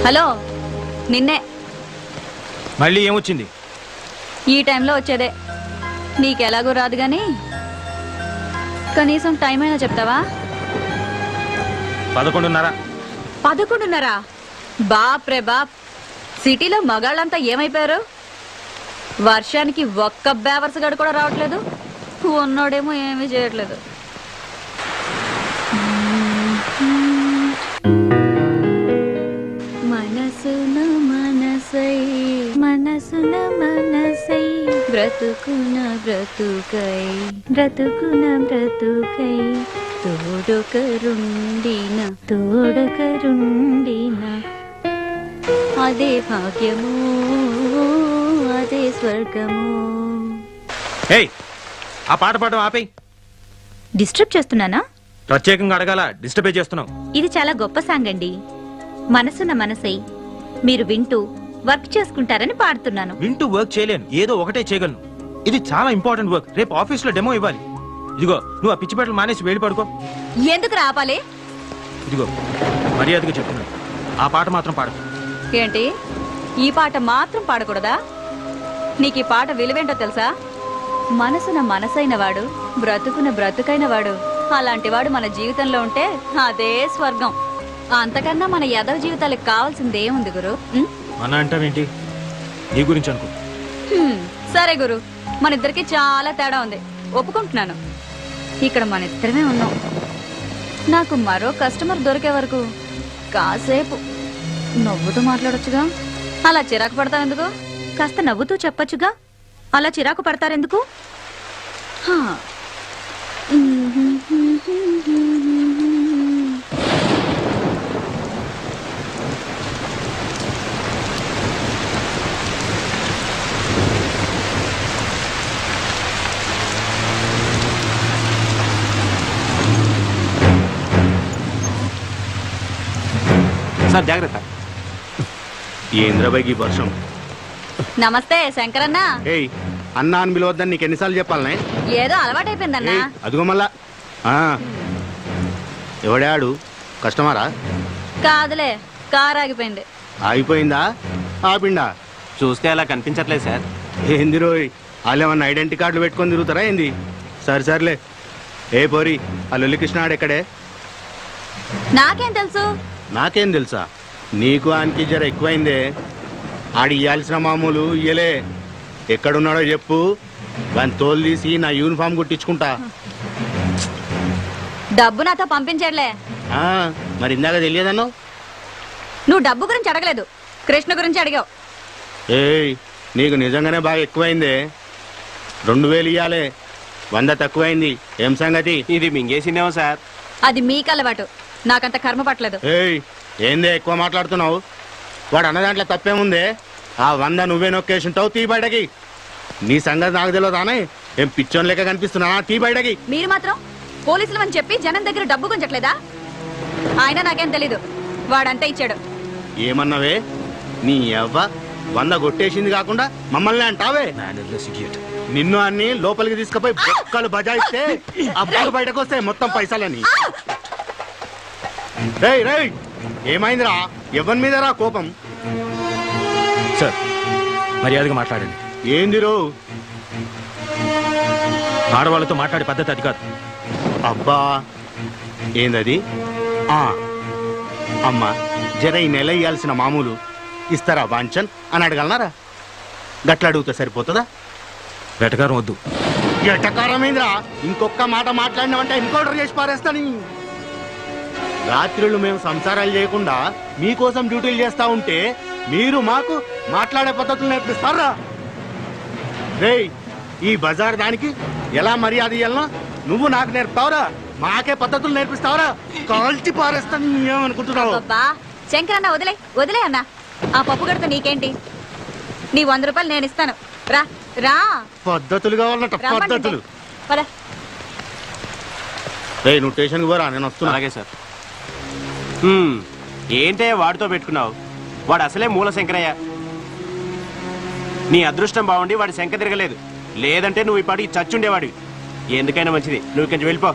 Hello, నిన్నే. మళ్ళీ ఏమొచ్చింది? ఈ టైంలో వచ్చేదే. నీకెలాగో రాదు గాని కనీసం టైం అయినా చెప్తావా? 11:30. 11:30? బాప్ రే బాప్, సిటీలో మగాళ్ళంతా ఏమైపోయారు? వర్షానికి ఒక్క బేవర్స్ గడు కూడా రావట్లేదు, ఉన్నోడేమో ఏమీ చేయట్లేదు. మనసున మనసై మనసున మనసై బ్రతుకున బ్రతుకై బ్రతుకున బ్రతుకై తోడొకరుండిన తోడొకరుండిన అదే భాగ్యము అదే స్వర్గము. ఏయ్, ఆ పాట పాడడం ఆపేయ్. డిస్టర్బ్ చేస్తున్నానా? ప్రత్యేకంగా అడగాల, డిస్టర్బే చేస్తున్నావు. ఇది చాలా గొప్ప సాంగ్ అండి. మనసున మనసై మీరు వింటూ వర్క్ చేసుకుంటారని పాడుతున్నాను. వింటూ వర్క్ చేయలేను, ఏదో ఒకటే చేయగలను. ఇది చాలా ఇంపార్టెంట్ వర్క్. రేపు ఆఫీస్ లో డెమో ఇవ్వాలి. ఇదిగో, నువ్వు ఆ పిచ్చి బట్టలు మానేసి వేడి పడుకో. ఎందుకు రాపాలి? ఇదిగో, మర్యాదగా చెప్తున్నాను, ఆ పాట మాత్రం పాడు. ఏంటి, ఈ పాట మాత్రం పాడకూడదా? నీకు ఈ పాట విలువేంటో తెలుసా? మనసున మనసైన వాడు, బ్రతుకున బ్రతుకైన వాడు, అలాంటి వాడు మన జీవితంలో ఉంటే అదే స్వర్గం. అంతకన్నా మన యదవ జీవితాలకు కావాల్సిందేముంది గురు? మన అంటావేంటి? నీ గురించి అనుకో. సరే గురు, మన ఇద్దరికి చాలా తేడా ఉంది, ఒప్పుకుంటున్నాను. ఇక్కడ మన ఇద్దరమే ఉన్నాం. నాకు మరో కస్టమర్ దొరికే వరకు కాసేపు నవ్వుతూ మాట్లాడొచ్చుగా. అలా చిరాకు పడతారెందుకు? కాస్త నవ్వుతూ చెప్పొచ్చుగా. అలా చిరాకు పడతారెందుకు? సార్ జాగ్రత్త. ఏంద్రబాయికి వర్షం. నమస్తే శంకరన్న. ఏయ్, అన్నా అని పిలవద్దని నీకు ఎన్నిసార్లు చెప్పాలనే? ఏదో అలవాటైపోయిందన్నా. అదిగో మళ్ళా. ఎవడాడు? కస్టమరా? కాదులే, కారు ఆగిపోయింది. ఆగిపోయిందా? ఆపిండా? చూస్తే అలా కనిపించట్లేదు సార్. ఏంది రోయ్, వాళ్ళు ఏమన్నా ఐడెంటిటీ కార్డులు పెట్టుకొని తిరుగుతారా ఏంది? సర్లే. ఏ పోరి, ఆ లొల్లి కృష్ణాడు ఎక్కడే? నాకేం తెలుసు? నాకేం తెలుసా? నీకు ఆయనకి జర ఎక్కువైందే. ఆడి ఇయ్యాల్సిన మామూలు ఇయ్యలే. ఎక్కడున్నాడో చెప్పు, వాని తోలు తీసి నా యూనిఫామ్ కుట్టించుకుంటా. డబ్బు నాతో పంపించట్లే. మరి ఇందాక తెలియదన్నావు? నువ్వు డబ్బు గురించి అడగలేదు, కృష్ణ గురించి అడిగావు. ఏయ్, నీకు నిజంగానే బాగా ఎక్కువైందే. 2000 ఇయ్యాలే, 100 తక్కువైంది. ఏం సంగతి? ఇది మింగేసిందేమో సార్. అది మీకు అలవాటు, నాకంత కర్మ పట్టలేదు. ఏయ్, ఏందే ఎక్కువ మాట్లాడుతున్నావు? వాడు అన్న దాంట్లో తప్పేముందే? ఆ 100 నువ్వే నొక్కేసింటావు. తీ బయటకి. నీ సంగతి నాకు తెలియదానే? ఏం పిచ్చోన్ లెక్క కనిపిస్తున్నా? తీ బయటకి. మీరు మాత్రం పోలీసులు అని చెప్పి జనం దగ్గర డబ్బు గుంజట్లేదా? ఆయన నాకేం తెలీదు, వాడంతా ఇచ్చాడు. ఏమన్నావే? నీ అవ్వ 100 కొట్టేసింది కాకుండా మమ్మల్ని అంటావే? నిన్ను అన్ని లోపలికి తీసుకుపోయి బొక్కలు బజాయిస్తే అప్పుడు బయటకు వస్తాయి మొత్తం పైసలని. రేయ్ రేయ్, ఏమైందిరా? ఎవరి మీద రా కోపం? సార్, మర్యాదగా మాట్లాడండి. ఏందిరో? ఆడవాళ్ళతో మాట్లాడే పద్ధతి అది కాదు. అబ్బా, ఏందది? అమ్మా, జర ఈ నెల ఇయ్యాల్సిన మామూలు ఇస్తారా వాంచన్ అని అడగలనారా? గట్ల అడుగుతా సరిపోతుందా? వెటకారం వద్దు. ఎటకారమేంద్రా? ఇంకొక మాట మాట్లాడినామంటే ఎన్కౌంటర్ చేసి పారేస్తాను. రాత్రులు మేము సంసారాలు చేయకుండా మీకోసం డ్యూటీలు చేస్తా ఉంటే మీరు మాకు మాట్లాడే పద్ధతులు నేర్పిస్తారా? రేయ్, ఈ బజార్ దానికి ఎలా మర్యాద ఇయ్యాలనో నువ్వు నాకు నేర్పుతావురా? మాకే పద్ధతులు నేర్పిస్తావురా? కాల్చి పారేస్తాను. ఏమనుకుంటున్నావు? శంకరన్న, వదిలే వదిలే అన్న. ఆ పప్పు గడత నీకేంటి? నీ 100 రూపాయలు నేను ఇస్తాను. రా రా. పద్ధతులు కావాలన్నట, పద్ధతులు. రేయ్, నువ్వు స్టేషన్కి పోరా, నేను వస్తున్నా. అలాగే సార్. ఏంటే వాడితో పెట్టుకున్నావు? వాడు అసలే మూల శంకరయ్య. నీ అదృష్టం బాగుండి వాడి శంక తిరగలేదు, లేదంటే నువ్వు ఈ పాటికి చచ్చుండేవాడివి. ఎందుకైనా మంచిది, నువ్వు కొంచెం వెళ్ళిపో.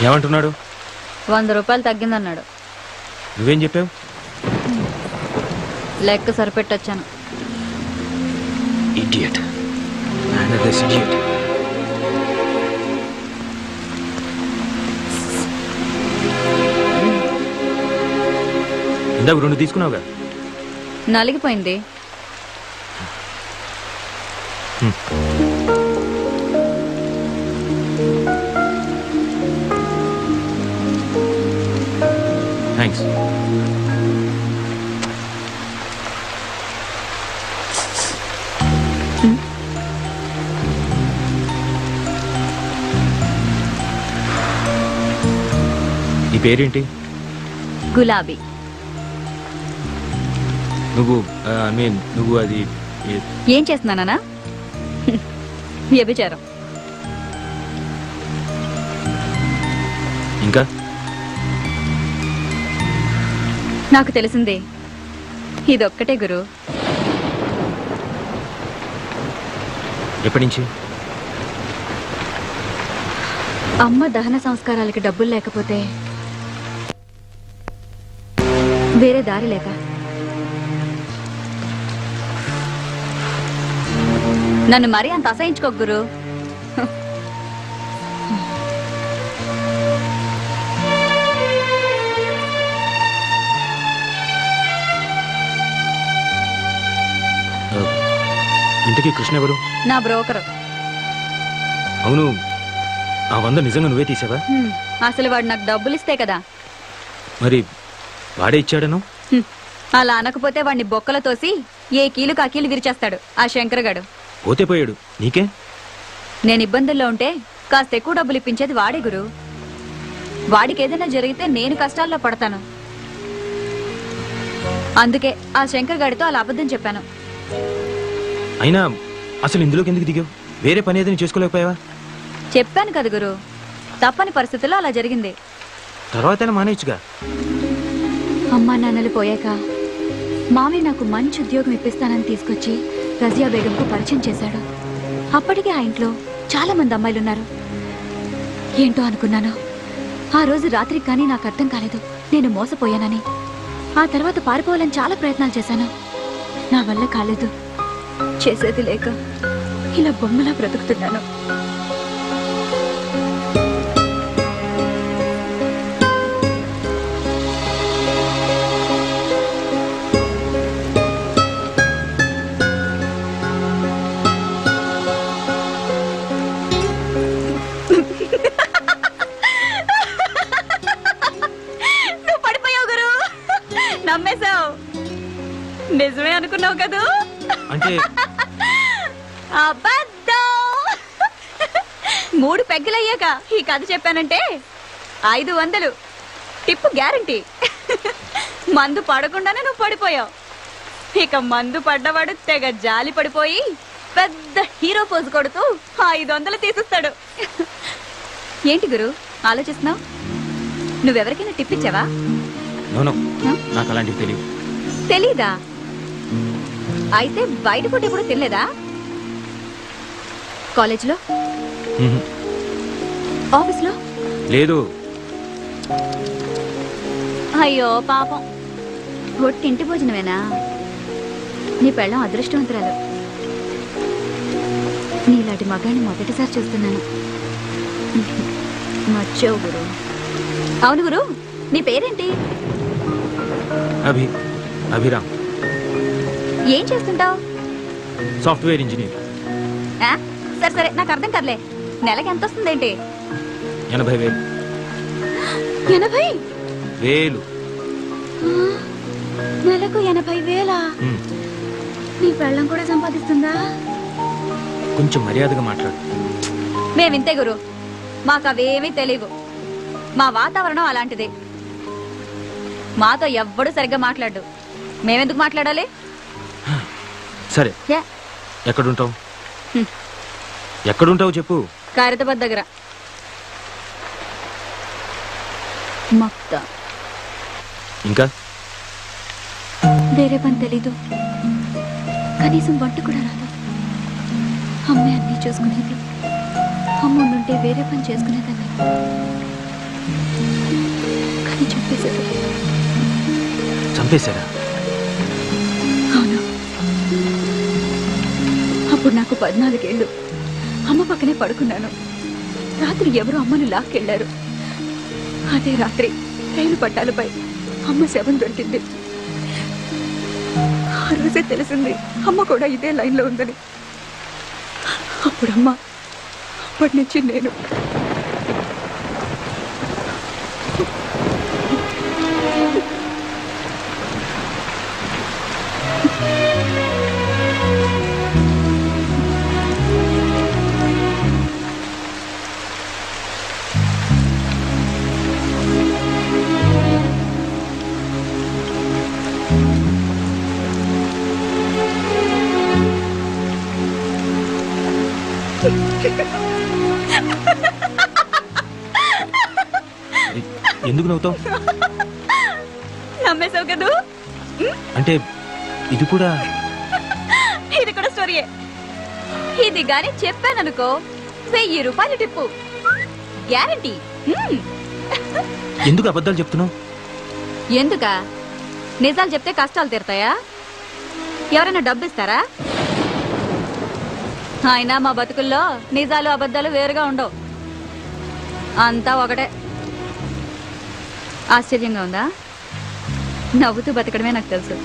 ఏమంటున్నాడు? 100 రూపాయలు తగ్గిందన్నాడు. నువ్వేం చెప్పావు? లెక్క సరిపెట్టొచ్చాను. Idiot. Another idiot. ఇందాక 2 తీసుకున్నావుగా. నలిగిపోయింది. థ్యాంక్స్. నీ పేరేంటి? గులాబీ. నువ్వు నువ్వు అది ఏం చేస్తున్నానా? వ్యభిచారం. ఇంకా నాకు తెలిసిందే ఇదొక్కటే గురు. ఎప్పటి నుంచి? అమ్మ దహన సంస్కారాలకి డబ్బులు లేకపోతే వేరే దారి లేక నన్ను మరీ అంత అసహించుకోకు గురు. ఇంతకీ కృష్ణ ఎవరు? నా బ్రోకరు. అవును, ఆ 100 నిజంగా నువ్వే తీసావా? అసలు వాడు నాకు డబ్బులు ఇస్తే కదా. మరి వాడే ఇచ్చాడను? అలా అనకపోతే వాడిని బొక్కల తోసి ఏ కీలు కాకీలు విరిచేస్తాడు ఆ శంకరగాడు. పోతే పోయాడు, నీకే? నేను ఇబ్బందుల్లో ఉంటే కాస్త ఎక్కువ డబ్బులు ఇప్పించేది వాడే గురు. వాడికి ఏదైనా జరిగితే నేను కష్టాల్లో పడతాను. అందుకే ఆ శంకర్ గాడితో అలా అబద్ధం చెప్పాను. అయినా అసలు ఇందులోకి ఎందుకు దిగావు? వేరే పని ఏదైనా చేసుకోలేకపోయావా? చెప్పాను కదా గురు, తప్పని పరిస్థితుల్లో అలా జరిగింది. తర్వాతైనా మానేయచ్చుగా. అమ్మా నాన్నలు పోయాక మామయ్య నాకు మంచి ఉద్యోగం ఇప్పిస్తానని తీసుకొచ్చి రజియా బేగంకు పరిచయం చేశాడు. అప్పటికే ఆ ఇంట్లో చాలా మంది అమ్మాయిలున్నారు. ఏంటో అనుకున్నాను. ఆ రోజు రాత్రికి కానీ నాకు అర్థం కాలేదు నేను మోసపోయానని. ఆ తర్వాత పారిపోవాలని చాలా ప్రయత్నాలు చేశాను. నా వల్ల కాలేదు. చేసేది లేక ఇలా బొమ్మలా బ్రతుకుతున్నాను. నువ్వు పడిపోయావు గురు. నమ్మేశావు. నిజమే అనుకున్నావు కదూ? అంటే అబద్ధం. 3 పెగ్గలయ్యాక ఈ కథ చెప్పానంటే 500 టిప్పు గ్యారంటీ. మందు పడకుండానే నువ్వు పడిపోయావు. ఇక మందు పడ్డవాడు తెగ జాలి పడిపోయి పెద్ద హీరో పోజు కొడుతూ 500 తీసిస్తాడు. ఏంటి గురు ఆలోచిస్తున్నావు? నువ్వెవరికైనా టిప్ ఇచ్చావా? నో, నాకు అలాంటివి తెలియదు. తెలీదా? అయితే బయట పూట ఎప్పుడు తినలేదా? కాలేజ్లో, ఆఫీస్లో? లేదు. అయ్యో పాపం. ఒట్టింటి భోజనమేనా? నీ పెళ్ళం అదృష్టవంతురాలు. నీలాంటి మగాన్ని మొదటిసారి చూస్తున్నాను. నచ్చావు గురు. అవును గురు, నీ పేరేంటి? అభిరామ్. ఏం చేస్తుంటావు? Software engineer. సరే సరే, నాకు అర్థం కదలే. నెలకి ఎంత వస్తుందేంటి? 80,000. 80,000? నెలకు 80,000? నీ పెళ్ళం కూడా సంపాదిస్తుందా? కొంచెం మర్యాదగా మాట్లాడు. మేమింతే గురు, మాకు అవేమీ తెలియవు. మా వాతావరణం అలాంటిది. మాతో ఎవ్వడూ సరిగ్గా మాట్లాడు. మేమెందుకు మాట్లాడాలి? సరే, ఎక్కడుంటావు? ఎక్కడుంటావు చెప్పు. ఖైరతాబాద్ దగ్గర. మక్తా. ఇంకా వేరే పని తెలీదు. కనీసం వంట కూడా రాదు. అమ్మే అన్నీ చూసుకునేది. అమ్మ ఉంటే వేరే పని చేసుకునేదాన్ని. కానీ చంపేశారు. చంపేశారా? అవును. అప్పుడు నాకు 14 ఏళ్ళు. అమ్మ పక్కనే పడుకున్నాను. రాత్రి ఎవరో అమ్మను లాక్కెళ్లారు. అదే రాత్రి రైలు పట్టాలపై అమ్మ శవం దొరికింది. ఆ రోజే తెలిసింది అమ్మ కూడా ఇదే లైన్లో ఉందని. అప్పుడమ్మ, అప్పటి నుంచి నేను. ఎందుకు నవ్వుతావు? నమ్మేశావు కదూ? అంటే ఇది కూడా ఇది కూడా స్టోరీయే. ఇది గాని చెప్పాననుకో 1000 రూపాయలు టిప్పు గ్యారంటీ. ఎందుకు అబద్ధాలు చెప్తున్నావు? ఎందుకా? నిజాలు చెప్తే కష్టాలు తీరుతాయా? ఎవరైనా డబ్బు ఇస్తారా? అయినా మా బతుకుల్లో నిజాలు అబద్ధాలు వేరుగా ఉండవు, అంతా ఒకటే. ఆశ్చర్యంగా ఉందా? నవ్వుతూ బతకడమే నాకు తెలుసు.